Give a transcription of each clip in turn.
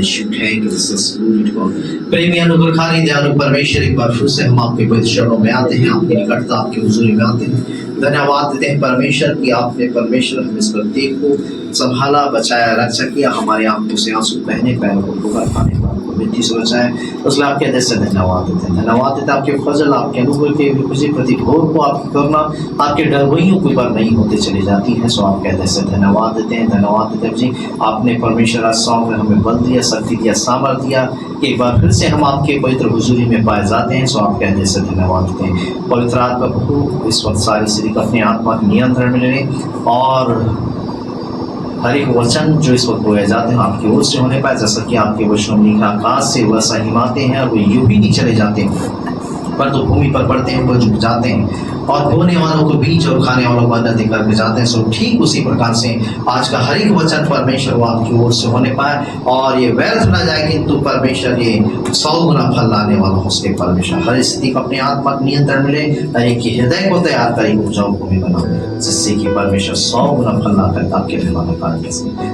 हमने शुक्र है कि इस सूरज को प्रेमी अनुग्रहकारी दयालु परमेश्वर एक बार फिर से हम आपके पवित्र चरणों में आते हैं, आपकी निकटता आपकी हुजूरी में आते हैं। धन्यवाद देते हैं परमेश्वर कि आपने परमेश्वर हम इस प्रत्येक को संभाला, बचाया, रक्षा किया, हमारे आंखों से आंसू बहने, पैरों को ठोकर खाने को मिट्टी से बचाया। उसके आपके हृदय से धन्यवाद देते हैं। धन्यवाद देते हैं आपके फजल, आपके अनुग्रह के खुशी प्रति भोर को आपकी करुणा, आपके डरवइयों की बार नहीं होते चली जाती है। सो आपके हृदय से धन्यवाद देते हैं। धन्यवाद देते हैं जी, आपने परमेश्वर आज सौंप में हमें बल दिया, शक्ति दिया, सामर्थ्य दिया, एक बार फिर से हम आपके पवित्र हुजूरी में पाए जाते हैं। सो आपके हृदय से धन्यवाद देते हैं। पवित्र आत्मा प्रभु इस वक्त सारी स्थिति को अपने आत्मा के नियंत्रण में ले और हर एक वचन जो इस वक्त बोए जाते हैं आपकी ओर से होने पाए, जैसा कि आपके वचनों में लिखा आकाश से वैसा हिमाते हैं और वो यूं ही नहीं चले जाते पर तो भूमि पर पड़ते हैं, वो झुक जाते हैं और बोने वालों को बीज और खाने वालों को अन्न देकर के जाते हैं। सो ठीक उसी प्रकार से आज का हर एक वचन परमेश्वर वो आपकी ओर से होने पाए और ये व्यर्थ न जाए, किंतु परमेश्वर ये 100 गुना फल लाने वाला हो उसके परमेश्वर हर स्थिति को अपने आत्मा के नियंत्रण मिले, हर एक के हृदय को तैयार कर उपजाऊ भूमि बनाओ, जिससे कि परमेश्वर 100 गुना फल लाकर आपके निर्माण कारण के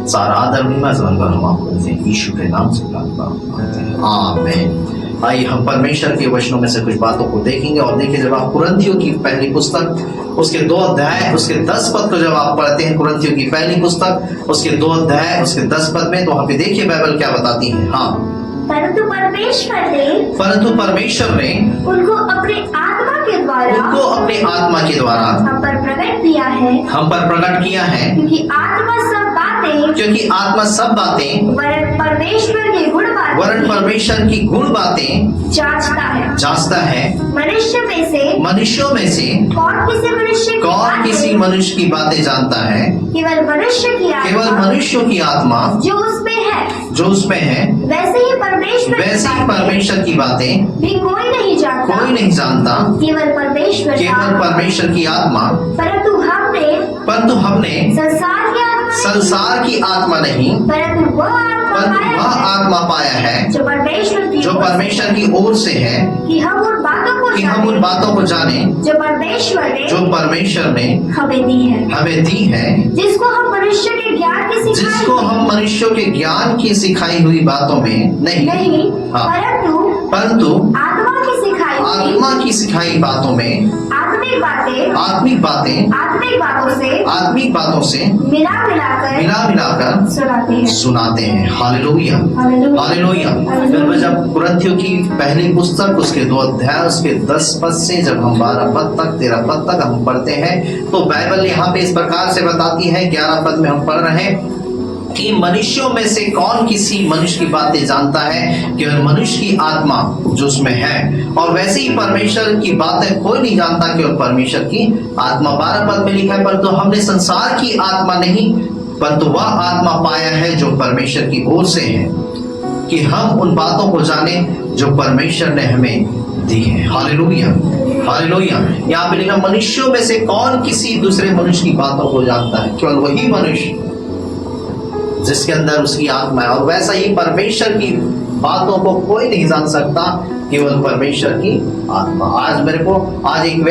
सारा आदर महिमा समर्पण हम आपको देते हैं, यीशु के नाम से प्रार्थना करते हैं, आमीन। आइए हम परमेश्वर के वचनों में से कुछ बातों को देखेंगे और देखिए, जब आप कुरिन्थियों की पहली पुस्तक उसके 2 अध्याय उसके 10 पद को जब आप पढ़ते हैं, कुरिन्थियों की पहली पुस्तक उसके 2 अध्याय उसके 10 पद में, तो वहां पे देखिए बाइबल क्या बताती है। हाँ, परंतु परमेश्वर ने उनको अपने आत्मा के द्वारा हम पर प्रकट किया है, क्योंकि आत्मा सब बातें वरन परमेश्वर की गुण बातें जांचता है। मनुष्यों में से कौन किसी मनुष्य की बातें जानता है? केवल मनुष्यों की आत्मा जो उसमें है, वैसे ही परमेश्वर की बातें भी कोई नहीं जानता, केवल परमेश्वर की आत्मा। परंतु हमने संसार की आत्मा नहीं, परंतु वह आत्मा पाया है जो परमेश्वर की ओर से है, कि हम उन बातों को जाने जो परमेश्वर ने हमें दी है, जिसको हम मनुष्यों के ज्ञान की सिखाई हुई बातों में नहीं, परंतु आत्मा की सिखाई बातों में, आत्मिक बातों से मिलाकर सुनाते हैं। Hallelujah, hallelujah. जब कुरिन्थियों की पहली पुस्तक उसके 2 अध्याय उसके 10 पद से जब हम 12 पद तक 13 पद तक हम पढ़ते हैं, तो बाइबल यहाँ पे इस प्रकार से बताती है। 11 पद में हम पढ़ रहे हैं कि मनुष्यों में से कौन किसी मनुष्य की बातें जानता है? केवल मनुष्य की आत्मा जो उसमें है, और वैसे ही परमेश्वर की बातें कोई नहीं जानता, केवल परमेश्वर की आत्मा। 12 पद में लिखा है, परंतु हमने संसार की आत्मा नहीं, परंतु वह आत्मा पाया है जो परमेश्वर की ओर से है, कि हम उन बातों को जाने जो परमेश्वर ने हमें दी है। Hallelujah, hallelujah. यहाँ पे लिखा, मनुष्यों में से कौन किसी दूसरे मनुष्य की बातों को जानता है? केवल वही मनुष्य जिसके अंदर उसकी आत्मा है, और वैसा ही परमेश्वर की बातों को कोई नहीं जान सकता, केवल परमेश्वर की आत्मा। आज एक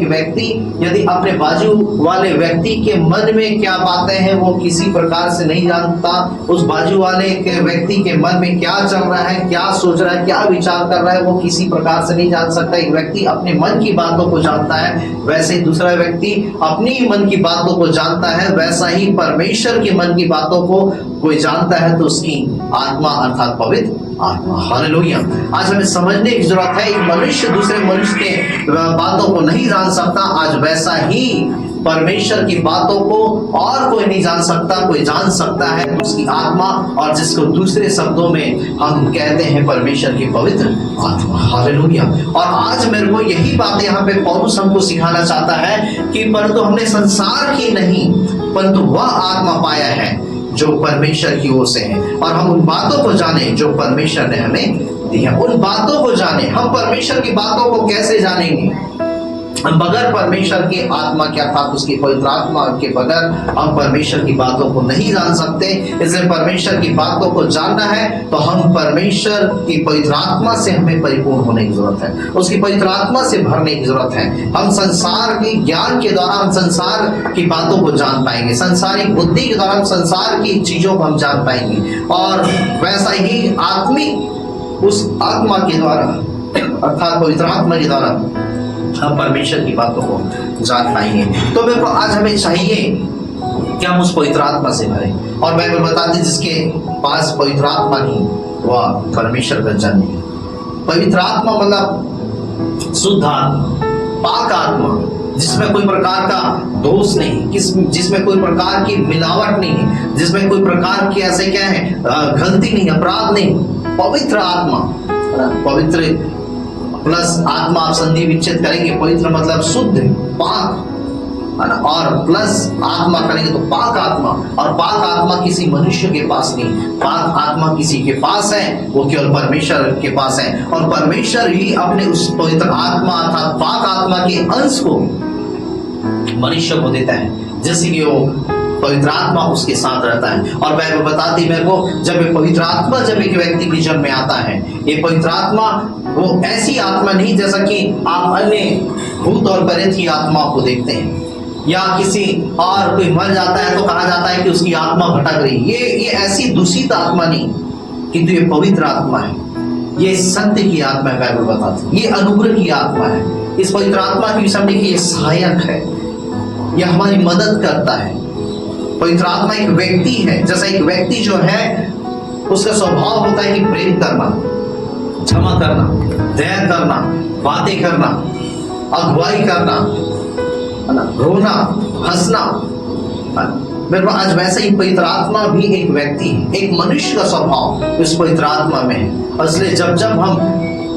व्यक्ति यदि अपने बाजू वाले व्यक्ति के मन में क्या बातें हैं वो किसी प्रकार से नहीं जानता, उस बाजू वाले के व्यक्ति के मन में क्या चल रहा है, क्या सोच रहा है, क्या विचार कर रहा है, वो किसी प्रकार से नहीं जान सकता। एक व्यक्ति अपने मन की बातों को जानता है, वैसे ही दूसरा व्यक्ति अपनी मन की बातों को जानता है, वैसा ही परमेश्वर के मन की बातों को कोई जानता है, तो उसकी आत्मा अर्थात पवित्र आत्मा। हालेलुया। आज हमें समझने की जरूरत है, एक मनुष्य दूसरे मनुष्य के बातों को नहीं जान सकता, आज वैसा ही परमेश्वर की बातों को और कोई नहीं जान सकता। कोई जान सकता है उसकी आत्मा, और जिसको दूसरे शब्दों में हम कहते हैं परमेश्वर की पवित्र आत्मा। हालेलुया। और आज मेरे को यही बातें यहाँ पे पौलुस हमको सिखाना चाहता है कि परंतु हमने संसार की नहीं, परंतु वह आत्मा पाया है जो परमेश्वर की ओर से है, और हम उन बातों को जाने जो परमेश्वर ने हमें दी है। उन बातों को जाने। हम परमेश्वर की बातों को कैसे जानेंगे? बगैर परमेश्वर की आत्मा के अर्थात उसकी पवित्र आत्मा के बगैर हम परमेश्वर की बातों को नहीं जान सकते। इसलिए परमेश्वर की बातों को जानना है तो हम परमेश्वर की पवित्र आत्मा से हमें परिपूर्ण होने की जरूरत है, उसकी पवित्र आत्मा से भरने की जरूरत है। हम संसार के ज्ञान के द्वारा हम संसार की बातों को जान पाएंगे, संसारिक बुद्धि के द्वारा हम संसार की चीजों को हम जान पाएंगे, और वैसा ही आत्मिक उस आत्मा के द्वारा अर्थात पवित्र आत्मा के द्वारा हम परमेश्वर की बातों को जान पाएंगे। तो मेरे को आज हमें चाहिए कि हम उस पवित्र आत्मा से भरें, और बाइबल बताती है जिसके पास पवित्र आत्मा नहीं वह परमेश्वर का जन नहीं। पवित्र आत्मा मतलब शुद्ध आत्मा, पाक आत्मा, जिसमें कोई प्रकार का दोष नहीं, जिसमें कोई प्रकार की मिलावट नहीं है, जिसमें कोई प्रकार की ऐसे क्या है गलती नहीं, अपराध नहीं। पवित्र आत्मा, पवित्र प्लस आत्मा आप संधि विच्छेद करेंगे, पवित्र मतलब शुद्ध, पाक, है ना, और प्लस आत्मा करेंगे तो पाक आत्मा। और पाक आत्मा किसी मनुष्य के पास नहीं, पाक आत्मा किसी के पास है, वो केवल परमेश्वर के पास है। और परमेश्वर ही अपने उस पवित्र आत्मा अर्थात पाक आत्मा के अंश को मनुष्य को देता है, जैसे कि वो पवित्र आत्मा उसके साथ रहता है। और बाइबल बताती मेरे को जब ये पवित्र आत्मा जब एक व्यक्ति के जन्म में आता है, ये पवित्र आत्मा वो ऐसी आत्मा नहीं जैसा कि आप अन्य भूत और प्रेत की आत्मा को देखते हैं, या किसी और कोई मर जाता है तो कहा जाता है कि उसकी आत्मा भटक रही। ये ऐसी दूषित आत्मा नहीं, किंतु ये पवित्र आत्मा है, ये सत्य की आत्मा है। बाइबल बताती है ये अनुग्रह की आत्मा है। इस पवित्र आत्मा की विषय में ये सहायक है, यह हमारी मदद करता है। पवित्र आत्मा एक व्यक्ति है, जैसा एक व्यक्ति जो है उसका स्वभाव होता है कि प्रेम करना, क्षमा करना, दया करना, बातें करना, अगुवाई करना, है ना, रोना, हंसना। मेरे को आज वैसे ही पवित्र आत्मा भी एक व्यक्ति है, एक मनुष्य का स्वभाव उस पवित्र आत्मा में है। इसलिए जब जब हम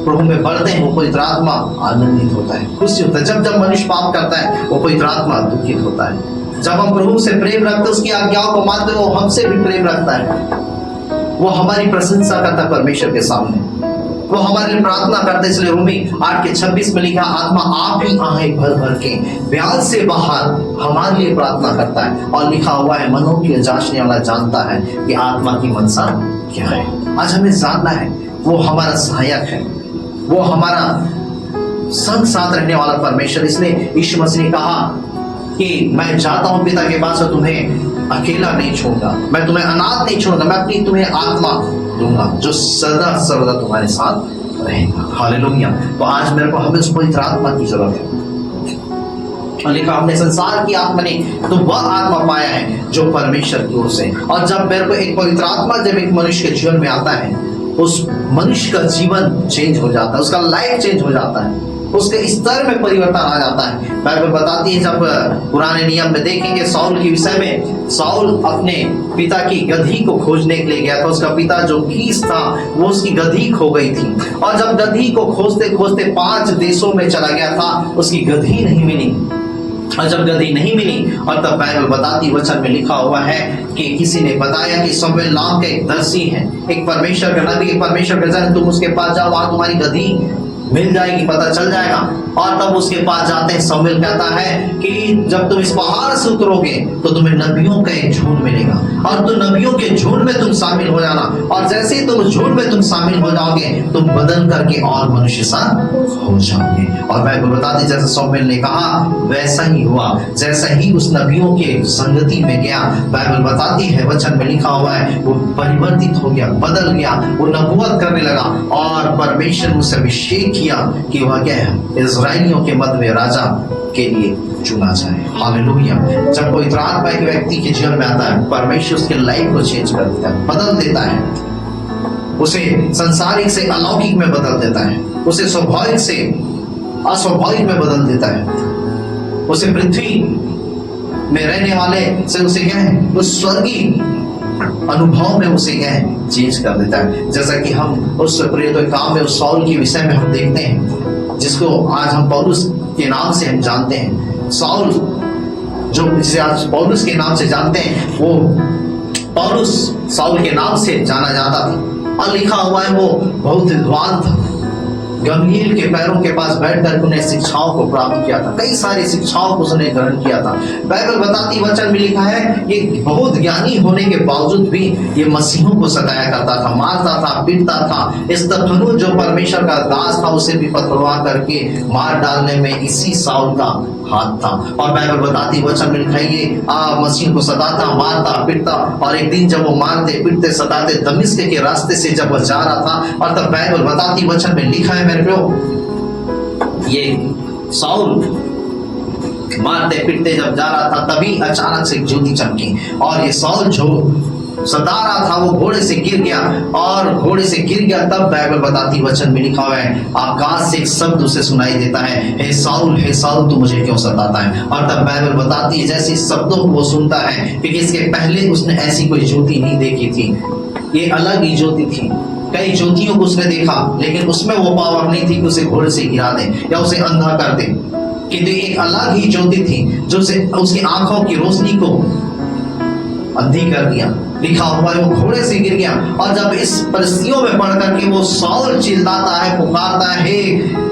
प्रभु में बढ़ते हैं वो पवित्र आत्मा आनंदित होता है, खुशी होता है। जब जब मनुष्य पाप करता है वो पवित्र आत्मा दुखित होता है। जब हम प्रभु से प्रेम रखते हैं, उसकी आज्ञाओं को मानते हैं, वो हमसे भी प्रेम रखता है, वो हमारी प्रशंसा करता है परमेश्वर के सामने, वो हमारे लिए प्रार्थना करते। इसलिए रोमी 8:26 में लिखा, आत्मा आप ही आहें भर भर के बयान से बाहर हमारे लिए प्रार्थना करता है। और लिखा हुआ है, मनों की जांचने वाला जानता है कि आत्मा की मनसा क्या है। आज हमें जानना है वो हमारा सहायक है, वो हमारा संग साथ रहने वाला परमेश्वर। इसलिए यीशु मसीह ने कहा कि मैं जाता हूं पिता के पास और तुम्हें अकेला नहीं छोड़ूंगा, मैं तुम्हें अनाथ नहीं छोड़ूंगा, मैं अपनी तुम्हें आत्मा दूंगा जो सदा सर्वदा तुम्हारे साथ रहेगा। हालेलुया। तो आज मेरे को हमें उस पवित्र आत्मा की जरूरत है। लिखा हमने संसार की आत्मा नहीं तो वह आत्मा पाया है जो परमेश्वर की ओर से। और जब मेरे को एक पवित्र आत्मा जब एक मनुष्य के जीवन में आता है, उस मनुष्य का जीवन चेंज हो जाता है, उसका लाइफ चेंज हो जाता है, उसके स्तर में परिवर्तन आ जाता है। बाइबल बताती है जब पुराने नियम में देखेंगे साउल के विषय में, साउल अपने पिता की गधी को खोजने के लिए गया था। उसका पिता जो कीस था वो उसकी गधी खो गई थी, और जब गधी को खोजते खोजते 5 देशों में चला गया था, उसकी गधी नहीं मिली। और जब गधी नहीं मिली, और तब बाइबल बताती वचन में लिखा हुआ है कि किसी ने बताया कि शमूएल नाम का एक दर्शी है, एक परमेश्वर का नबी, एक परमेश्वर का जन, तुम उसके पास जाओ, वहां तुम्हारी गधी मिल जाएगी, पता चल जाएगा। और तब उसके पास जाते हैं, शमूएल कहता है कि जब तुम इस पहाड़ से उतरोगे तो तुम्हें नबियों का एक झुंड मिलेगा, और तो नबियों के झुंड में तुम शामिल हो जाना, और जैसे ही तुम झुंड में तुम शामिल हो जाओगे तुम बदल करके और मनुष्य सा हो जाओगे। और बाइबल बताती जैसे शमूएल ने कहा वैसा ही हुआ, जैसा ही उस नबियों के संगति में गया। बाइबल बताती है वचन में लिखा हुआ है वो परिवर्तित हो गया, बदल गया, वो नबूवत करने लगा, और परमेश्वर ने उसे अभिषेक किया कि वह क्या है इस्राएलियों के मध्य में राजा के लिए चुना जाए। हालेलुया। जब पवित्र आत्मा एक व्यक्ति के जीवन में आता है, परमेश्वर उसके लाइफ को चेंज कर देता है, बदल देता है, उसे संसारिक से अलौकिक में बदल देता है, उसे स्वाभाविक से अस्वाभाविक में बदल देता है, उसे पृथ्वी में रहने वाले से उसे क्या है उस स्वर्गीय अनुभव में उसे क्या है चेंज कर देता है। जैसा कि हम उस प्रेरित काम में उस साउल के विषय में हम देखते हैं, जिसको आज हम पौलुस के नाम से हम जानते हैं। साउल जो जिसे आज पौलुस के नाम से जानते हैं, वो पौलुस साउल के नाम से जाना जाता था, और लिखा हुआ है वो बहुत विद्वान था, गमलीएल के पैरों के पास बैठकर उन्हें शिक्षाओं को प्राप्त किया था, कई सारी शिक्षाओं को उसने ग्रहण किया था। बाइबल बताती वचन में लिखा है कि बहुत ज्ञानी होने के बावजूद भी ये मसीहों को सताया करता था, मारता था, पीटता था। स्तफनुस जो परमेश्वर का दास था उसे भी पथरवा करके मार डालने में इसी साउल का हाथ था। और बाइबल बताती वचन में लिखा है ये मसीह को सताता, मारता, पीटता। और एक दिन जब वो मारते, पीटते, सताते दमिश्क के रास्ते से जब वो जा रहा था, और तब बाइबल बताती वचन में लिखा है मेरे को, ये साउल मारते पीटते जब जा रहा था तभी अचानक से ज्योति चमकी, और ये साउल जो सता रहा था वो घोड़े से गिर गया, और घोड़े से गिर गया। तब बाइबल बताती वचन में लिखा हुआ है आकाश से एक शब्द उसे सुनाई देता है, हे साउल तू मुझे क्यों सताता है। और तब बाइबल बताती है जैसे इस शब्दों को वो सुनता है, क्योंकि इसके पहले उसने ऐसी कोई ज्योति नहीं देखी थी, ये अलग ही ज्योति थी। कई ज्योतियों को उसने देखा लेकिन उसमें वो पावर नहीं थी कि उसे घोड़े से गिरा दे या उसे अंधा कर दे, किंतु एक अलग ही ज्योति थी जो उसकी आंखों की रोशनी को अंधी कर दिया। लिखा हुआ है वो घोड़े से गिर गया, और जब इस परिस्थितियों में पढ़ करके वो साउल चिल्लाता है, पुकारता है, हे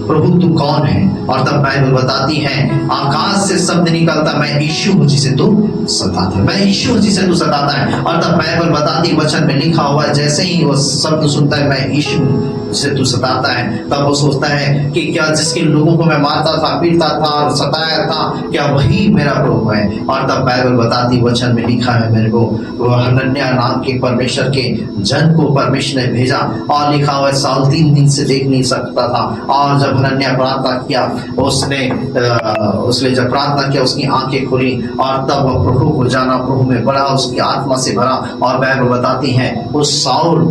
प्रभु तू कौन है। और तब बाइबल बताती है आकाश से शब्द निकलता, मैं यीशु हूं जिसे तू सताता है, मैं यीशु हूं जिसे तू सताता है। और तब बाइबल बताती वचन में लिखा हुआ जैसे ही वो शब्द सुनता है, मैं यीशु जिसे तू सताता है, तब वो सोचता है कि क्या जिसके लोगों को मैं मारता था, पीटता था और सताया था, क्या वही मेरा प्रभु है। और तब बाइबल बताती वचन में लिखा है मेरे को, वो हनन्याह नाम के परमेश्वर के जन को परमेश्वर ने भेजा, और लिखा हुआ है साउल 3 दिन से देख नहीं सकता था। और जब हनन्याह प्रार्थना किया, उसने जब प्रार्थना किया उसकी आंखें खुली, और तब वह प्रभु को जाना, प्रभु में बढ़ा, उसकी आत्मा से भरा। और बाइबल बताती है उस साउल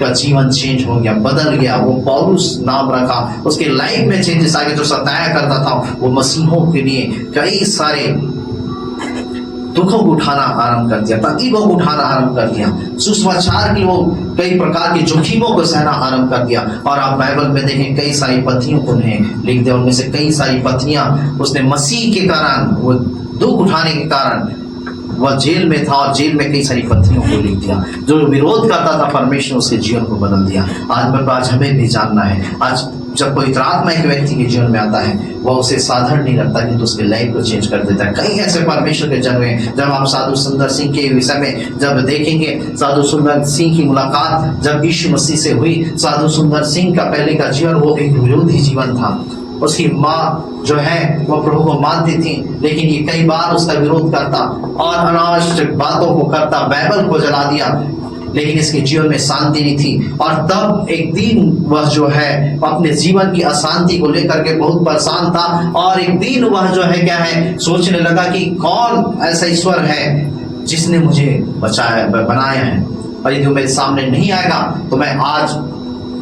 का जीवन चेंज हो गया, बदल गया। वो पौलुस नाम रखा, उसके लाइफ में चेंजेस आ गए। जो सताया करता था वो मसीहों के लिए कई सारे दुखों को उठाना आरंभ कर दिया, तकलीफों को उठाना आरंभ कर दिया, सुसमाचार की वो कई प्रकार के जोखिमों को सहना आरंभ कर दिया। और आप बाइबल में देखें कई सारी पत्नियों को उन्हें लिख दिया, उनमें से कई सारी पत्नियां उसने मसीह के कारण, वो दुख उठाने के कारण वह जेल में था, और जेल में कई सारी पत्नियों को लिख दिया। जो विरोध करता था परमेश्वर उसके जीवन को बदल दिया। आज हमें भी जानना है, आज जब पवित्र आत्मा एक व्यक्ति के जीवन में आता है वह उसे साधारण नहीं रखता किंतु उसके लाइफ को चेंज कर देता है। कई ऐसे परमेश्वर के जन हुए। जब आप साधु सुंदर सिंह के विषय में जब देखेंगे, साधु सुंदर सिंह की मुलाकात जब यीशु मसीह से हुई, साधु सुंदर सिंह का पहले का जीवन वो एक विरोधी जीवन था। उसकी माँ जो है वो प्रभु को मानती थी, लेकिन ये कई बार उसका विरोध करता और अनावश्यक बातों को करता, बाइबल को जला दिया, लेकिन इसके जीवन में शांति नहीं थी। और तब एक दिन वह जो है अपने जीवन की अशांति को लेकर के बहुत परेशान था, और एक दिन वह जो है क्या है सोचने लगा कि कौन ऐसा ईश्वर है जिसने मुझे बनाया है, और यदि मेरे सामने नहीं आएगा तो मैं आज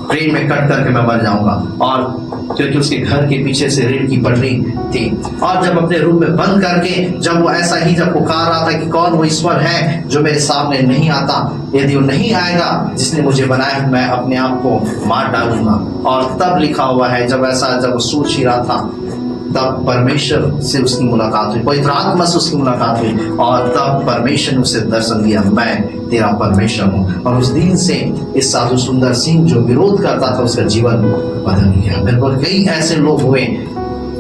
ट्रेन में कट करके मैं मर जाऊंगा। और क्योंकि उसके घर के पीछे से रेल की पटरी थी, और जब अपने रूम में बंद करके जब वो ऐसा ही जब पुकार रहा था कि कौन वो ईश्वर है जो मेरे सामने नहीं आता, यदि वो नहीं आएगा जिसने मुझे बनाया, मैं अपने आप को मार डालूंगा। और तब लिखा हुआ है जब वो सोच ही रहा था, तब परमेश्वर से उसकी मुलाकात हुई, पवित्र आत्मा से उसकी मुलाकात हुई, और तब परमेश्वर ने उसे दर्शन दिया, मैं तेरा परमेश्वर हूँ। और उस दिन से इस साधु सुंदर सिंह जो विरोध करता था उसका जीवन बदल गया। बिल्कुल कई ऐसे लोग हुए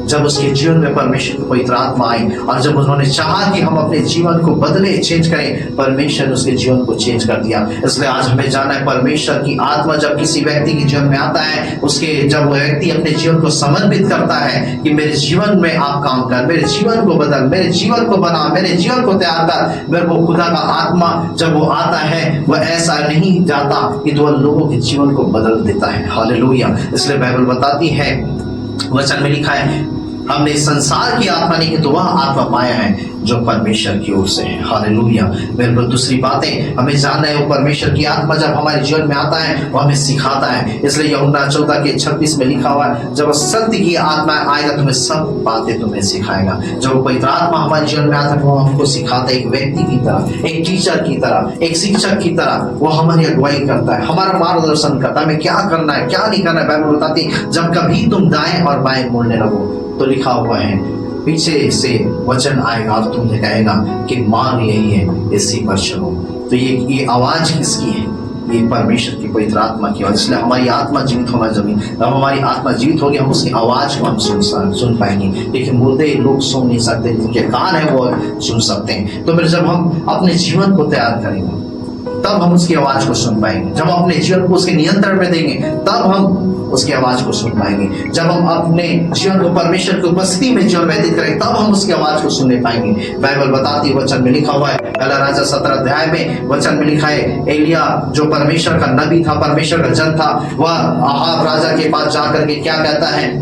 जब उसके जीवन में परमेश्वर की पवित्र आत्मा आई, और जब उन्होंने चाहा कि हम अपने जीवन को बदले, चेंज करें, परमेश्वर ने उसके जीवन को चेंज कर दिया। इसलिए आज हमें जानना है परमेश्वर की आत्मा जब किसी व्यक्ति के जीवन में आता है, उसके जब वो व्यक्ति अपने जीवन को समर्पित करता है कि मेरे जीवन में आप काम कर, मेरे जीवन को बदल, मेरे जीवन को बना, मेरे जीवन को तैयार कर, मेरे को खुदा का आत्मा जब वो आता है वह ऐसा नहीं जाता कि तो लोगों के जीवन को बदल देता है। हालेलुया। इसलिए बाइबल बताती है, वचन में लिखा है, हमने संसार की आत्मा नहीं कि तो वह आत्मा पाया है जो परमेश्वर की ओर से है। हालेलुया। मेरे पर दूसरी बातें हमें जानना है, वो परमेश्वर की आत्मा जब हमारे जीवन में आता है वो हमें सिखाता है। इसलिए यूहन्ना 14:26 में लिखा हुआ है, जब सत्य की आत्मा आएगा तुम्हें सब बातें तुम्हें सिखाएगा। जब पवित्र आत्मा हमारे जीवन में आता है वो हमको सिखाता है, एक व्यक्ति की तरह, एक टीचर की तरह, एक शिक्षक की तरह वो हमारी अगुवाई करता है, हमारा मार्गदर्शन करता है, हमें क्या करना है क्या नहीं करना है। बाइबल बताती जब कभी तुम दाएं और बाएं मुड़ने लगो तो लिखा हुआ है पीछे से वचन आएगा और तुमने कहेगा कि मार्ग यही है, इसी पर चलो। तो ये आवाज किसकी है? ये परमेश्वर की पवित्र आत्मा की वजह, इसलिए हमारी आत्मा जीवित होना जरूरी। जब हमारी आत्मा जीवित होगी हम उसकी आवाज को हम सुन पाएंगे, लेकिन मुर्दे लोग सुन नहीं सकते, जिनके कान है वो सुन सकते हैं। तो फिर जब हम अपने जीवन को तैयार करेंगे तब हम उसकी आवाज को सुन पाएंगे। जब हम अपने जीवन को उसके नियंत्रण में देंगे तब हम उसकी आवाज को सुन पाएंगे। जब हम अपने जीवन को परमेश्वर की उपस्थिति में जीवन व्यतीत करेंगे तब हम उसकी आवाज को सुनने पाएंगे। बाइबल बताती है, वचन में लिखा हुआ है, पहला राजा 17 अध्याय में वचन में लिखा है, एलिया जो परमेश्वर का नबी था, परमेश्वर का जन था, वह आहाब राजा के पास जाकर के क्या कहता है,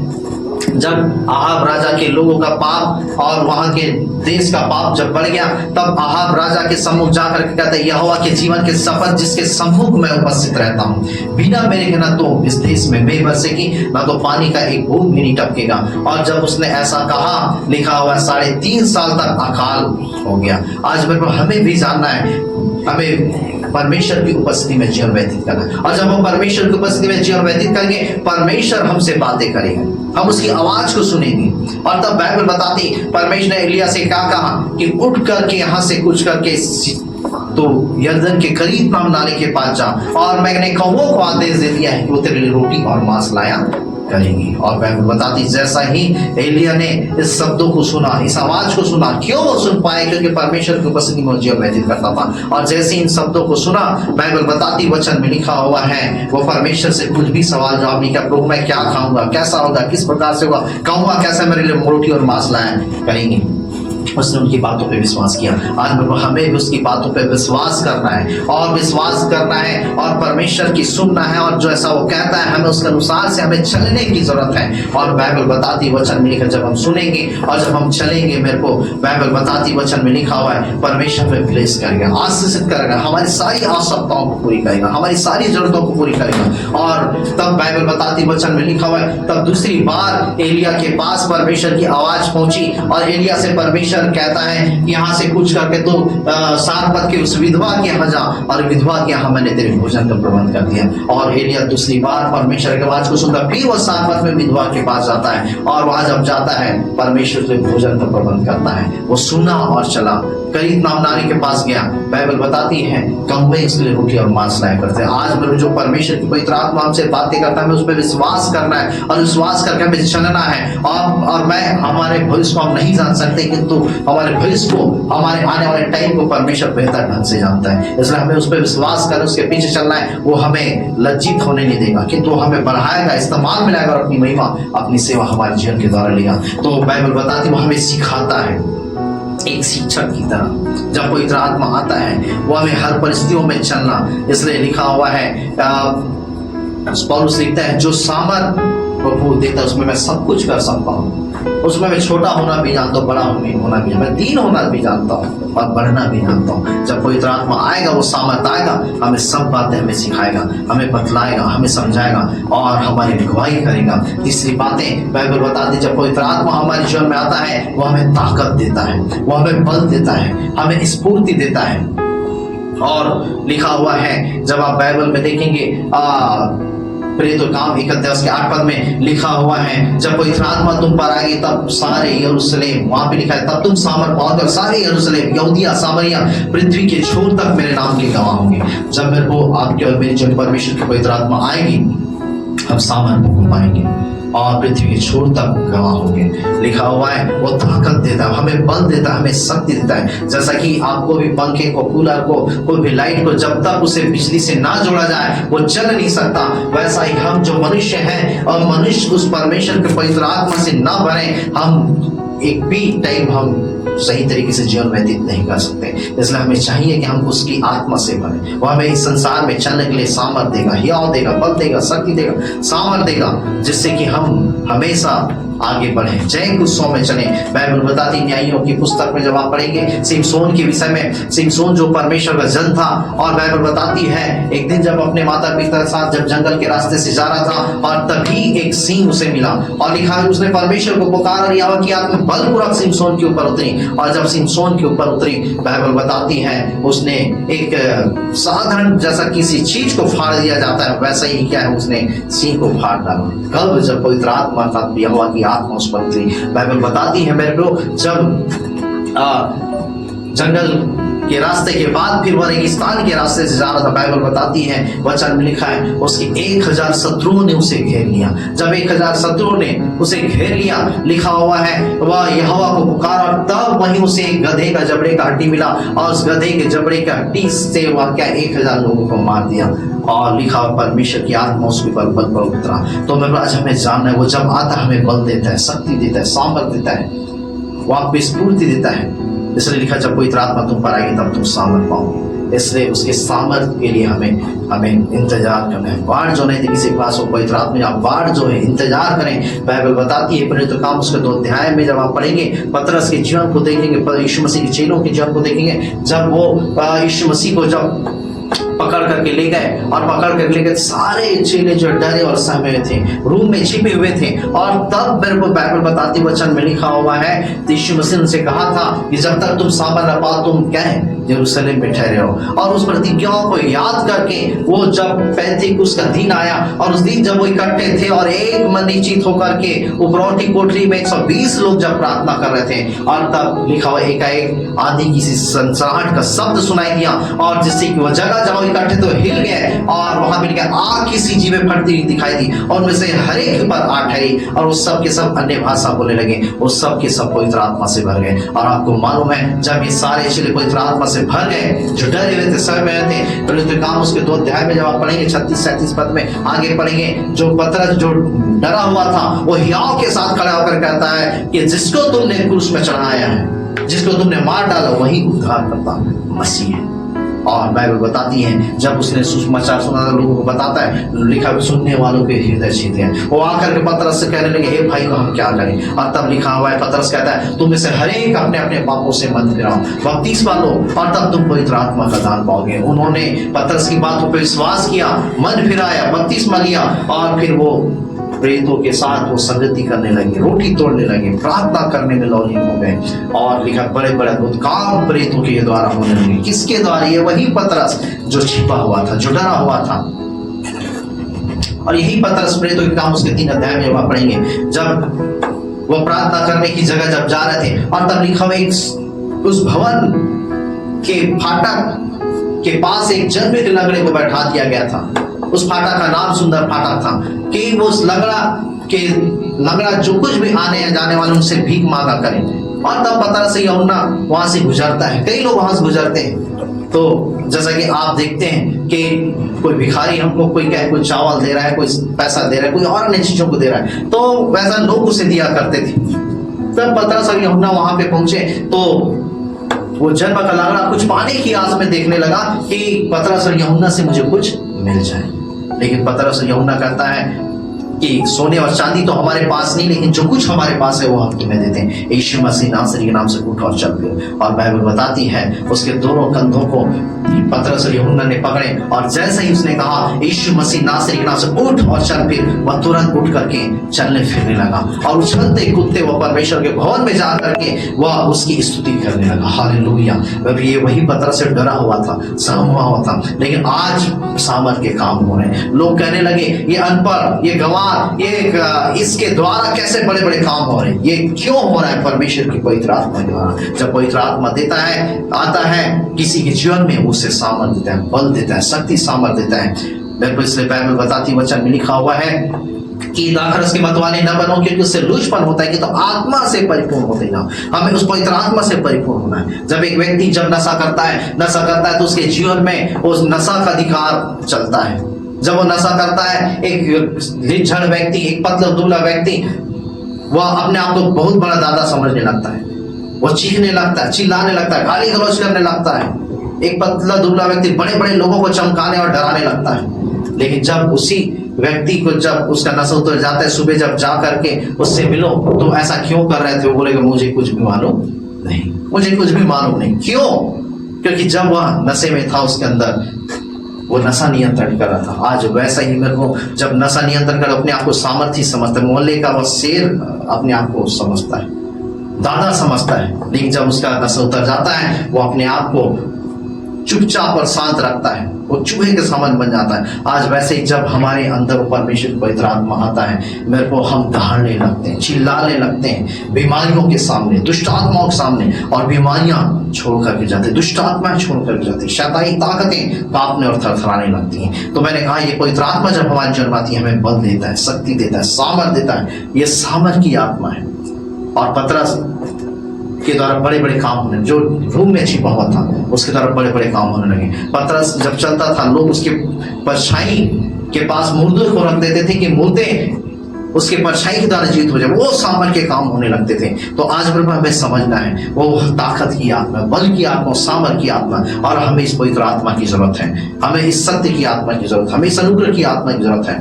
जब आहाब राजा के लोगों का पाप और वहां के देश का पाप जब बढ़ गया, तब आहाब राजा के सम्मुख जाकर के कहते हैं, यहोवा के जीवन के शपथ जिसके सम्मुख मैं उपस्थित रहता हूँ, बिना मेरे के न तो इस देश में मेघ बरसेगी न तो पानी का एक बूंद भी नहीं टपकेगा। और जब उसने ऐसा कहा, लिखा हुआ 3.5 साल तक अकाल हो गया। आज मेरे को हमें भी जानना है, हमें परमेश्वर की उपस्थिति में जीवन व्यतीत करना है। और जब हम परमेश्वर की उपस्थिति में जीवन व्यतीत करेंगे, परमेश्वर हमसे बातें करेंगे, हम उसकी आवाज को सुनेंगे। और तब बाइबल बताती, परमेश्वर ने एलिया से क्या कहा कि उठ करके यहाँ से कुछ करके तो यरदन के करीब नाम नाले के पास जा, और मैंने कौवों को आदेश दे दिया है कि वो तेरे लिए रोटी और मांस लाया करेंगी। और बाइबल बताती, जैसा ही एलिया ने इस शब्दों को सुना, इस आवाज को सुना, क्यों वो सुन पाए, क्योंकि परमेश्वर की उपस्थिति में जीवन व्यतीत करता था। और जैसे इन शब्दों को सुना, बाइबल बताती, वचन में लिखा हुआ है, वो परमेश्वर से कुछ भी सवाल जवाब नहीं किया, प्रभु मैं क्या खाऊंगा, कैसा होगा, किस प्रकार से होगा, कहूंगा कैसे मेरे लिए रोटी और मांस लाया करेंगे। उसने उनकी बातों पे विश्वास किया। आज हमें भी उसकी बातों पे विश्वास करना है, और विश्वास करना है और परमेश्वर की सुनना है, और जो ऐसा वो कहता है हमें उसके अनुसार से हमें चलने की जरूरत है। और बाइबल बताती, वचन में लिखा, जब हम सुनेंगे और जब हम चलेंगे, मेरे को बाइबल बताती, वचन में लिखा हुआ है, परमेश्वर पे ब्लेस करेगा, आशीषित करेगा, हमारी सारी आवश्यकताओं को पूरी करेगा, हमारी सारी जरूरतों को पूरी करेगा। और तब बाइबल बताती, वचन में लिखा हुआ है, तब दूसरी बार एलिया के पास परमेश्वर की आवाज पहुंची, और एलिया से परमेश्वर कहता है कि यहाँ से कुछ करके तो सारपत के उस विधवा के यहाँ जा, और विधवा के यहाँ मैंने तेरे भोजन का प्रबंध कर दिया। और एलिया दूसरी बार परमेश्वर की आवाज को सुनता, फिर वो सारपत में विधवा के पास जाता है, और वहां जब जाता है परमेश्वर से भोजन का प्रबंध करता है। वो सुना और चला, करीब नाम नारी के पास गया। बाइबल बताती है, कौवे इसके लिए रोटी और मांस लाया करते हैं। आज मेरे जो परमेश्वर की पवित्र आत्मा हमसे बातें करता है, हमें उस पर विश्वास करना है, और विश्वास करके हमें चलना है। और मैं हमारे भविष्य को हम नहीं जान सकते, किंतु हमारे भविष्य को, हमारे आने वाले टाइम को परमेश्वर बेहतर ढंग से जानता है। इसलिए हमें उस पर विश्वास कर उसके पीछे चलना है। वो हमें लज्जित होने नहीं देगा, किंतु वो हमें बढ़ाएगा, इस्तेमाल में लाएगा, और अपनी महिमा, अपनी सेवा हमारे जीवन के द्वारा लेगा। तो बाइबल बताती, वो हमें सिखाता है एक शिक्षक की तरह। जब पवित्र आत्मा आता है वो हमें हर परिस्थितियों में चलना, इसलिए लिखा हुआ है, पौलुस लिखता है, जो सामर्थ प्रभु देता है उसमें मैं सब कुछ कर सकता हूँ। उसमें मैं छोटा होना भी जानता हूँ, बड़ा होना भी, मैं दीन होना भी जानता हूँ और बढ़ना भी जानता हूँ। जब पवित्र आत्मा आएगा, वो सामर्थ आएगा, हमें सब बातें हमें सिखाएगा, हमें बतलाएगा, हमें समझाएगा, और हमारी अगुवाई करेगा। तीसरी बातें बाइबल बताती, जब पवित्र आत्मा हमारे जीवन में आता है, वो हमें ताकत देता है, वो हमें बल देता है, हमें स्फूर्ति देता है। और लिखा हुआ है, जब आप बाइबल में देखेंगे, प्रेरित काम 1 अध्याय के 8 पद में लिखा हुआ है, जब पवित्र आत्मा तुम पर आएगी तब सारे यरूशलेम, वहां पे लिखा है, तब तुम सामर्थ पाओगे और सारे यरूशलेम, यहूदिया, सामरिया, पृथ्वी के छोर तक मेरे नाम के गवाह होंगे। जब मेरे को आपके और मेरी जो परमेश्वर की पवित्र आत्मा आएगी, हम सामर्थ को पाएंगे और पृथ्वी के छोर तक गवाह होंगे। लिखा हुआ है, वो ताकत देता है, हमें बल देता है, हमें शक्ति देता है। जैसा कि आपको भी पंखे को, कूलर को, कोई भी लाइट को जब तक उसे बिजली से ना जोड़ा जाए वो चल नहीं सकता, वैसा ही हम जो मनुष्य हैं, और मनुष्य उस परमेश्वर के पवित्र आत्मा से ना भरे, हम एक भी टाइम हम सही तरीके से जीवन व्यतीत नहीं कर सकते। इसलिए हमें चाहिए कि हम उसकी आत्मा से बने। वो हमें इस संसार में चलने के लिए सामर्थ देगा, हियाव देगा, बल देगा, शक्ति देगा, सामर्थ देगा, जिससे कि हम हमेशा आगे बढ़े, जय गुस्सों में चले। बाइबल बताती, न्यायियों की पुस्तक में जब आप पढ़ेंगे सिमसोन के विषय में, सिमसोन जो परमेश्वर का जन था, और बाइबल बताती है एक दिन जब अपने माता पिता के साथ जब जंगल के रास्ते से जा रहा था, और तभी एक सिंह उसे मिला, और लिखा है उसने परमेश्वर को पुकारा, और यहोवा की आत्मा बलपूर्वक सिमसोन के ऊपर उतरी। और जब सिमसोन के ऊपर उतरी, बाइबल बताती है उसने एक साधारण जैसा किसी चीज को फाड़ दिया जाता है, वैसा ही क्या है, उसने सिंह को फाड़ डाला। कब? जब पवित्र आत्मा था, यहोवा की आत्मा उस पर उतरी। बाइबल बताती है मेरे को, जब जंगल के रास्ते के बाद फिर वह रेगिस्तान के रास्ते से जा रहा था। बाइबल बताती है, वचन में लिखा है, उसके 1000 शत्रुओं ने उसे घेर लिया। जब 1000 शत्रुओं ने उसे घेर लिया, लिखा हुआ है वह यहोवा को पुकारा, तब वहीं उसे एक गधे का जबड़े का हड्डी मिला और उस गधे के जबड़े का हड्डी से वह क्या 1000 लोगों को मार दिया। और लिखा हुआ परमेश्वर की आत्मा उसके ऊपर बल पर उतरा। तो मेरे आज हमें जानना है, वो जब आता है हमें बल देता है, शक्ति देता है, सामर्थ देता है, वो आप स्फूर्ति देता है। इसलिए लिखा, जब पवित्र आत्मा तुम पर आएगी तब तुम सामर्थ पाओगे। इसलिए उसके सामर्थ के लिए हमें इंतजार करना है। बाढ़ जो नहीं थी किसी के पास, वो पवित्र आत्मा आप बाढ़ जो है इंतजार करें। बाइबल बताती है प्रेरितों के काम उसके 2 अध्याय में जब आप पढ़ेंगे, पतरस के जीवन को देखेंगे, यीशु मसीह के चेलों के जीवन को देखेंगे, जब वो यीशु मसीह को जब पकड़ करके ले गए और पकड़ करके ले गए, सारे चेले जो डरे और सहमे थे, रूम में छिपे हुए थे। और तब मेरे को बाइबल बताती वचन में लिखा हुआ है, यीशु मसीह ने कहा था कि जब तक तुम सामर्थ न पाओ तुम क्या है यरूशलेम में ठहरे हो। और उस प्रतिज्ञाओं को याद करके वो जब पैंतीकुस का दिन आया और उस दिन जब वो इकट्ठे थे और एक मन निश्चित होकर के उपरौठी कोठरी में 120 लोग जब प्रार्थना कर रहे थे, और तब लिखा हुआ एकाएक आंधी किसी सनसनाहट का शब्द सुनाई दिया और जिससे कि वह जगह जहाँ इकट्ठे तो हिल गए और वहां मिल गया आग की सी चीजें फटती हुई दिखाई दी और उनमें से हर एक पर आ ठहरी और उस सब के सब अन्य भाषा बोलने लगे। उस सब के सब पवित्र आत्मा से भर गए। और आपको मालूम है, जब ये सारे चेले पवित्र आत्मा से भर गए, जो डरे हुए थे, सहमे हुए थे, प्रेरितों के काम उसके 2 अध्याय में जब आप पढ़ेंगे 36-37 पद में आगे पढ़ेंगे, जो पतरस जो डरा हुआ था वो हियाव के साथ खड़ा होकर कहता है कि जिसको तुमने क्रूस में चढ़ाया है, जिसको तुमने मार डाला, वही उद्धार करता मसीह है। और बाइबल बताती है, जब उसने सुसमाचार सुना लोगों को बताता है, लिखा सुनने वालों के हृदय छीनते हैं। वो आकर के पतरस से कहने लगे, हे भाई को हम क्या करें। और तब लिखा हुआ है, पतरस कहता है, तुम में से हर एक अपने अपने पापों से मन फिराओ, बपतिस्मा लो और तब तुम पवित्र आत्मा का दान पाओगे। उन्होंने पतरस की बातों पर विश्वास किया, मन फिराया, बपतिस्मा लिया और फिर वो प्रेरितों के साथ वो संगति करने लगे, रोटी तोड़ने लगे, प्रार्थना करने में लौलीन हो गए। और लिखा बड़े बड़े अद्भुत काम प्रेरितों के द्वारा होने लगे। किसके द्वारा? ये वही पतरस जो छिपा हुआ था, जो डरा हुआ था। और यही पतरस प्रेरितों के काम उसके 3 अध्याय में जब पढ़ेंगे, जब वो प्रार्थना करने की जगह जब जा रहे थे और तब लिखा हुआ उस भवन के फाटक के पास एक जन्मित लंगड़े को बैठा दिया गया था। उस फाटक का नाम सुंदर फाटक था कि वो उस लंगड़ा जो कुछ भी आने जाने वाले उनसे भीख मांगा करें। और तब पतरस से यूहन्ना वहां से गुजरता है। कई लोग वहां से गुजरते हैं, तो जैसा कि आप देखते हैं कि कोई भिखारी हमको कोई क्या कोई चावल दे रहा है, कोई पैसा दे रहा है, कोई और अन्य चीजों को दे रहा है, तो वैसा लोग उसे दिया करते थे। तब पतरस और यूहन्ना वहां पे पहुंचे तो वो जन्म का लंगड़ा कुछ पाने की आस में देखने लगा कि पतरस और यूहन्ना से मुझे कुछ मिल जाए। लेकिन पतरस और यूहन्ना कहता है कि सोने और चांदी तो हमारे पास नहीं, लेकिन जो कुछ हमारे पास है वो हम तुम्हें देते हैं। यीशु मसीह नासरी के नाम से उठ और चल गए। और बाइबल बताती है उसके दोनों कंधों को पतरस और यूहन्ना ने पकड़े और जैसे ही उसने कहा यीशु मसीह नासरी के नाम से उठ और चल, फिर वह तुरंत उठ करके चलने फिरने लगा और उछलते कूदते वह परमेश्वर के भवन में जा करके वह उसकी स्तुति करने लगा। हालेलुया। ये वही पतरस से डरा हुआ था, सहम हुआ था, लेकिन आज सामर्थ के काम हो रहे हैं। लोग कहने लगे ये अनपढ़, ये गंवार, ये इसके द्वारा कैसे बड़े बड़े काम हो रहे हैं, ये क्यों हो रहा है? परमेश्वर की पवित्र आत्मा द्वारा। जब पवित्र आत्मा देता है, आता है किसी के जीवन में, उसे सामर्थ देता है, बल देता है, शक्ति सामर्थ देता है। बिल्कुल इसलिए बाइबल बताती वचन में लिखा हुआ है कि दाखरस के मतवाले न बनो क्योंकि उससे लूचपन होता है, कि तो आत्मा से परिपूर्ण होते जाओ। हमें उस पवित्र आत्मा से परिपूर्ण होना है। जब एक व्यक्ति जब नशा करता है तो उसके जीवन में उस नशा का अधिकार चलता है। जब वो नशा करता है, एक झड़ व्यक्ति, एक पतला दुबला व्यक्ति, वह अपने आप को बहुत बड़ा दादा समझने लगता है। वो चीखने लगता है, चिल्लाने लगता है, गाली गलौज करने लगता है। एक पतला दुबला व्यक्ति बड़े बड़े लोगों को चमकाने और डराने लगता है। लेकिन जब उसी व्यक्ति को जब उसका नशा उतर जाता है, सुबह जब जा करके उससे मिलो तो ऐसा क्यों कर रहे थे, वो बोलेगा मुझे कुछ भी मालूम नहीं, मुझे कुछ भी मालूम नहीं। क्यों? क्योंकि जब वह नशे में था उसके अंदर वो नशा नियंत्रण कर रहा था। आज वैसा ही मेरे को जब नशा नियंत्रण कर अपने आप को सामर्थ्य समझता है, मोहल्ले का वह शेर अपने आप को समझता है, दादा समझता है। लेकिन जब उसका नशा उतर जाता है वो अपने आप को चुपचाप और शांत रखता है, वो चूहे के समान बन जाता है। आज वैसे ही जब हमारे अंदर परमेश्वर पवित्र आत्मा आता है, मेरे को हम दहाड़ने लगते हैं, चिल्लाने लगते हैं बीमारियों के सामने, दुष्ट आत्माओं के सामने, और बीमारियां छोड़ करके जाते, दुष्ट आत्माएं छोड़ करके जाती, शैतानी ताकतें कांपने और थरथराने लगती हैं। तो मैंने कहा ये पवित्र आत्मा जब हमारी जन्म आती है, हमें बल देता है, शक्ति देता है, सामर्थ देता है। ये सामर्थ की आत्मा है। और पतरस के द्वारा बड़े बड़े काम होने, जो रूम में छिपा हुआ था उसके द्वारा बड़े बड़े काम होने लगे। पतरस जब चलता था, लोग उसके परछाई के पास मुर्दों को रख देते थे कि मुर्दे उसके परछाई के द्वारा जीवित हो जाए, वो सामर्थ के काम होने लगते थे। तो आज प्रभु हमें समझना है वो ताकत की आत्मा, बल की आत्मा, सामर्थ की आत्मा, और हमें इस पवित्र आत्मा की जरूरत है, हमें इस सत्य की आत्मा की जरूरत है, हमें इस अनुग्रह की आत्मा की जरूरत है,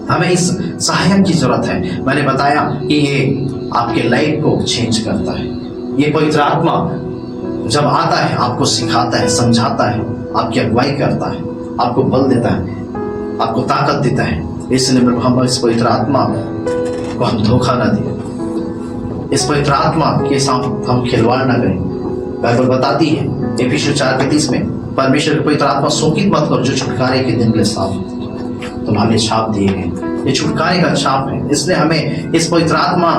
हमें इस सहायक की जरूरत है। मैंने बताया कि ये आपके लाइफ को चेंज करता है। ये पवित्र आत्मा जब आता है आपको सिखाता है, समझाता है, आपकी अगुवाई करता है, आपको बल देता है, आपको ताकत देता है। इसलिए हम इस पवित्र आत्मा को हम धोखा ना दें, इस पवित्र आत्मा के साथ हम खिलवाड़ ना करें। बाइबल बताती है इफिसियों 4:30 में, परमेश्वर की पवित्र आत्मा शोकित मत करो जो छुटकारे के दिन के साथ तुम्हारे छाप दिए गए। ये छुटकारे का छाप है। इसलिए हमें इस पवित्र आत्मा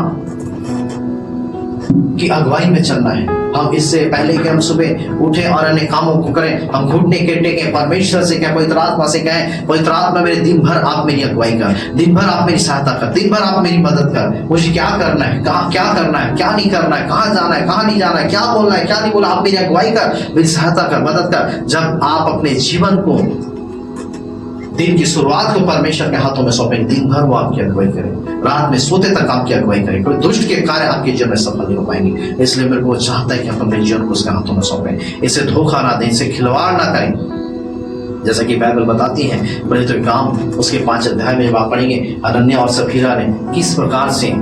की अगुवाई में चलना है। हम इससे पहले कि हम सुबह उठे और अन्य कामों को करें, हम घुटने के टेकें, परमेश्वर से कहें, पवित्र आत्मा से कहें, पवित्र आत्मा मेरे दिन भर आप मेरी अगुवाई कर, दिन भर आप मेरी सहायता कर, दिन भर आप मेरी मदद कर, मुझे क्या करना है, क्या करना है, क्या नहीं करना है, कहाँ जाना है, कहाँ नहीं जाना है, क्या बोलना है, क्या नहीं बोलना, आप मेरी अगुवाई कर, मेरी सहायता कर, मदद कर। जब आप अपने जीवन को, दिन की शुरुआत को परमेश्वर के हाथों में सौंपे, दिन भर वो आपकी अगुवाई करे, रात में सोते तक आपकी अगुवाई करे, कोई दुष्ट के कार्य आपके जीवन में सफल नहीं हो पाएंगे। इसलिए मेरे को चाहता है कि आप अपने जीवन को उसके हाथों में सौंपे, इसे धोखा ना दें, इसे खिलवाड़ ना करें। जैसा कि बाइबल बताती है, पवित्र काम उसके 5 अध्याय में जब आप पढ़ेंगे, अनन्या और सफीरा ने किस प्रकार से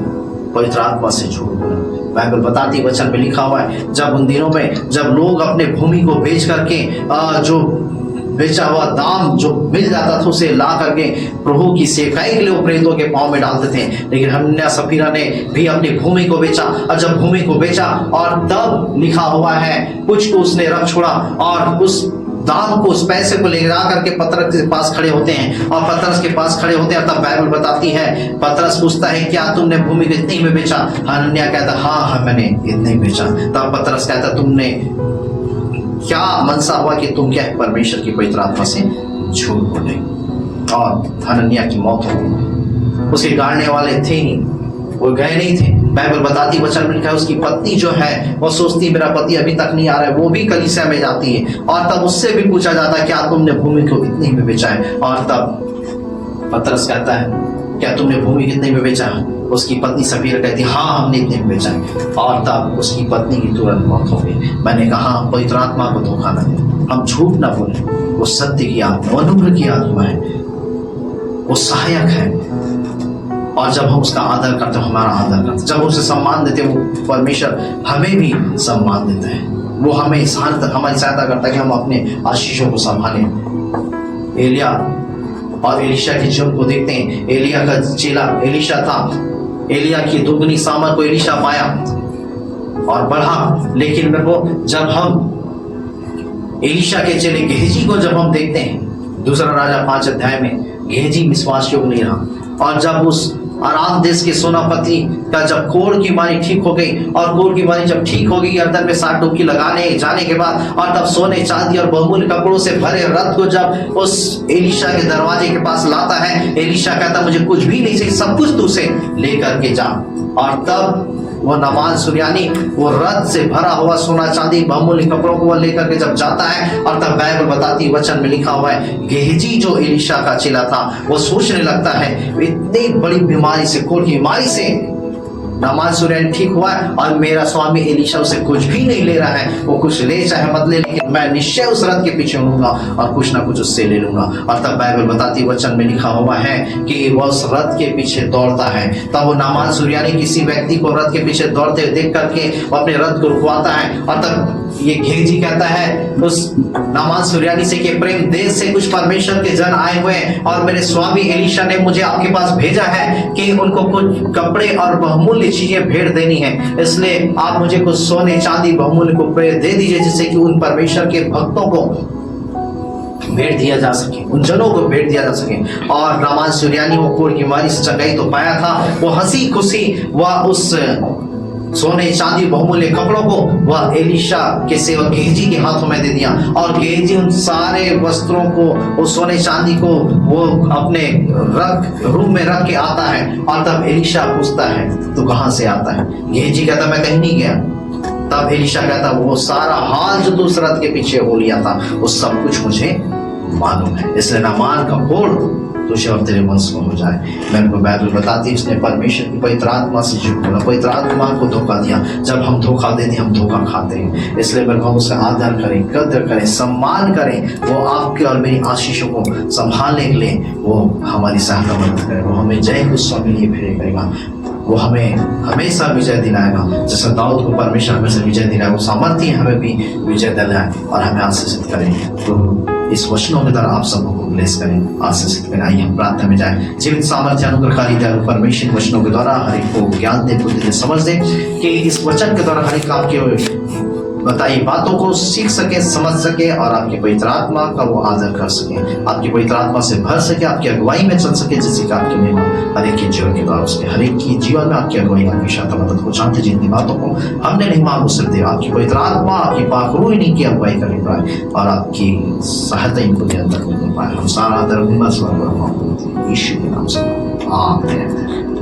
पवित्र आत्मा से झूठ बोला। बाइबल बताती है, वचन में लिखा हुआ है, जब उन दिनों में जब लोग अपने भूमि को बेच करके जो बेचा हुआ दाम जो मिल जाता था उसे ला करके प्रभु की सेवकाई के लिए वो प्रेरितों के पांव में डालते थे। लेकिन हन्ना सफीरा ने भी अपनी भूमि को बेचा, और जब भूमि को बेचा और तब लिखा हुआ है कुछ को उसने रख छोड़ा, और उस दाम को, उस पैसे को ले जा करके पतरस के पास खड़े होते हैं, और पतरस के पास खड़े होते हैं। तब बाइबल बताती है, पतरस पूछता है क्या तुमने भूमि को इतने में बेचा? हनन्याह कहता हाँ मैंने इतने बेचा। तब पतरस कहता तुमने क्या मनसा हुआ कि तुम क्या है परमेश्वर की पवित्र आत्मा से झूठ बोले, और हनन्याह की मौत हो गई। उसके गाड़ने वाले थे नहीं, वो गए नहीं थे। बाइबल बताती, वचन में लिखा है, उसकी पत्नी जो है वो सोचती मेरा पति अभी तक नहीं आ रहा है, वो भी कलीसिया में जाती है, और तब उससे भी पूछा जाता है क्या तुमने भूमि को इतने में बेचा है? और तब पतरस कहता है क्या तुमने भूमि कितने में बेचा? उसकी पत्नी सफीरा कहती हाँ हमने इतने में बेचा है, और तब उसकी पत्नी की तुरंत मौत हो गई। मैंने कहा पवित्र आत्मा को धोखा न दें, हम झूठ ना बोले, वो सत्य की आत्मा, अनुग्रह की आत्मा है, वो सहायक है, और जब हम उसका आदर करते हैं हमारा आदर करते, जब उसे सम्मान देते हैं वो परमेश्वर हमें भी सम्मान देता है, वो हमें हमारी सहायता करता है कि हम अपने आशीषों को संभालें। एलिया और एलीशा के जीवन को देखते हैं। एलिया का चेला एलीशा था, एलिया की दुगनी सामर्थ को एलीशा पाया और बढ़ा। लेकिन मेरे को जब हम एलीशा के चेले गेहजी को जब हम देखते हैं, दूसरा राजा 5 अध्याय में, गेहजी विश्वास योग्य नहीं रहा, और जब उस आराम देश के सोनापति का जब कोढ़ की बीमारी ठीक हो गई, और कोढ़ की बीमारी जब ठीक हो गई, गर्दन में 60 डुबकी लगाने जाने के बाद, और तब सोने चांदी और बहुमूल्य कपड़ों से भरे रथ को जब उस एलीशा के दरवाजे के पास लाता है, एलीशा कहता मुझे कुछ भी नहीं चाहिए, सब कुछ तू उसे लेकर के जा। और तब वो नामान सुरयानी वो रथ से भरा हुआ सोना चांदी बहुमूल्य कपड़ों को वो लेकर के जब जाता है, और तब बाइबल बताती, वचन में लिखा हुआ है, गेहजी जो एलीशा का चेला था वो सोचने लगता है इतनी बड़ी बीमारी से, कोढ़ की बीमारी से नामान सुरयानी ठीक हुआ है, और मेरा स्वामी एलीशा उसे कुछ भी नहीं ले रहा है, वो कुछ ले चाहे मत ले, लेकिन मैं निश्चय उस रथ के पीछे होऊंगा और कुछ ना कुछ उससे ले लूंगा। और तब बाइबल बताती, वचन में लिखा हुआ है कि वह उस रथ के पीछे दौड़ता है। तब वो नामान सुरयानी किसी व्यक्ति को रथ के पीछे दौड़ते देख करके वो अपने रथ को रुकवाता है, और तब ये गेहजी कहता है उस नामान सुरयानी से कि प्रेम देश से कुछ परमेश्वर के जन आए हुए हैं, और मेरे स्वामी एलीशा ने मुझे आपके पास भेजा है कि उनको कुछ कपड़े और बहुमूल्य चीजें भेंट देनी है, इसलिए आप मुझे कुछ सोने चांदी बहुमूल्य को दे दीजिए, जिससे कि उन परमेश्वर के भक्तों को भेंट दिया जा सके, उन जनों को भेंट दिया जा सके। और नामान सूर्यानी वो कोढ़ की बीमारी से चंगाई तो पाया था, वो हंसी खुशी वह उस सोने चांदी बहुमूल्य कपड़ों को वह एलिशा के सेवक गेहजी के हाथों में दे दिया, और गेहजी उन सारे वस्त्रों को, उस सोने चांदी को वो अपने रूम में रख के आता है। और तब एलिशा पूछता है तू कहां से आता है? गेहजी कहता मैं कहीं नहीं गया। तब एलिशा कहता वो सारा हाल जो तू उस रथ के पीछे हो लिया था वो सब कुछ मुझे मालूम है, इसलिए नामान का कोढ़ तुझे और तेरे वंश में हो जाए। मेरे को बाइबल बताती है उसने परमेश्वर की पवित्र आत्मा से झूठ बोला, पवित्र आत्मा को धोखा दिया। जब हम धोखा देते हम धोखा खाते हैं, इसलिए मेरे भाव से आदर करें, कदर करें, सम्मान करें। वो आपके और मेरी आशीषों को संभालने के लिए वो हमारी सहायता मदद करे, वो हमें जय को स्वामी लिए फिर करेगा, वो हमें हमेशा विजय दिलाएगा। जैसे दाऊद को परमेश्वर हमेशा विजय दिलाए, वो सामर्थ्य हमें भी विजय दिलाए और हमें आशीषित करें। तो इस वचनों के द्वारा आप सबको ब्लेस करें, आशीषित करें। आइए हम प्रार्थना में जाएं। जीवित सामर्थ्य अनुग्रहकारी दयालु परमेश्वर वचनों के द्वारा हर एक को ज्ञान दे, बुद्धि दे, समझ दे कि इस वचन के द्वारा हर एक आपके बताई बातों को सीख सके, समझ सके और आपकी पवित्र आत्मा का वो आदर कर सके, आपकी पवित्र आत्मा से भर सके, आपकी अगुवाई में चल सके, जिससे कि आपकी महिमा हर एक के जीवन के द्वारा उसके हर एक की जीवन में आपकी अगुवाई, आपकी सहायता मदद को जानते जितनी बातों को हमने नहीं मांग उससे दे, आपकी पवित्र आत्मा आपकी पाखरू इन्हीं की अगुवाई कर पाए और आपकी सहायता इनको निरंतर मिल पाए। हम सारा आदर यीशु के नाम से आमीन।